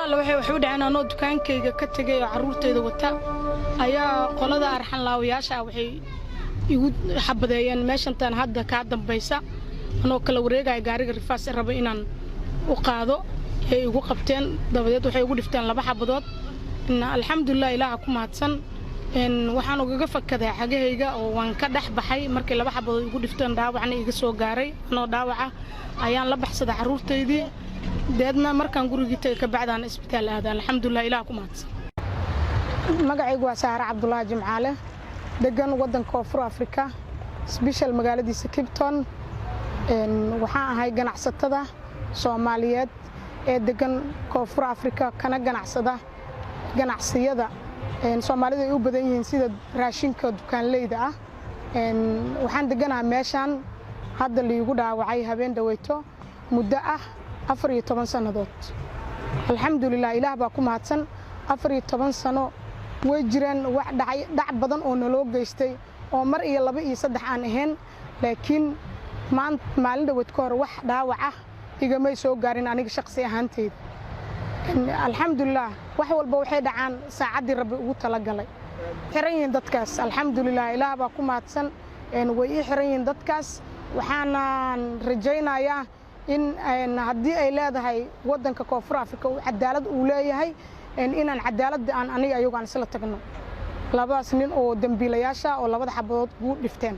walaal waxay wax u dhaceen anoo dukaankayga ka tagay oo caruurtayda wata ayaa qolada arxan laawayaasha waxay igu xabadeeyeen meeshantan hadda ka dambaysa anoo kala wareegay gaariga rifaas raba inaan u qaado ay igu qabteen dabadeed waxay igu dhifteen 2 xabadood alxamdulillah ilaaha ku mahadsan waxaan uga fakaday xagahayga oo waan ka dhax baxay markii 2 xabadood igu dhifteen dhaawacna iga soo gaaray anoo dhaawaca ayaan la baxsaday caruurtaydii deedna markaan gurigii tagay ka bacdaan isbitaal aaday alxamdulillah ilaaha ku mahadsan magacaygu waa Saara Cabdullaahi Jimcaale degan wadanka Koonfur Afrika special magaaladiisa Cape Town waxaan ahay ganacsatada Soomaaliyeed ee degan Koonfur Afrika kana ganacsada ganacsiyada Soomaalida ay u badan yihiin sida raashinka dukaanleyda ah waxaan deganahay meeshan hadda liigu dhaawacay habeen dhaweyto muddo ah 14 sanadood alxamdulillah ilaah baa ku mahadsan 14 sano way jireen wax dhac badan oo naloo geystay oo mar iyo 2 iyo 3 aan ahayn laakiin maalin dhaweyd ka hor wax dhaawac ah igama soo gaarin aniga shakhsi ahaantayda alxamdulillah wax walba waxay dhacaan saacadii rabbi ugu talagalay xiran yihiin dadkaas alxamdulillah ilaah baa ku mahadsan way xiran yihiin dadkaas waxaan rajaynayaa in haddii ay leedahay wadanka Koonfur Afrika uu cadaalad u leeyahay inaan cadaalad aan aniga ayagu aan isla tagno 2 nin oo dambiilayaasha oo 2 xabadood ugu dhifteen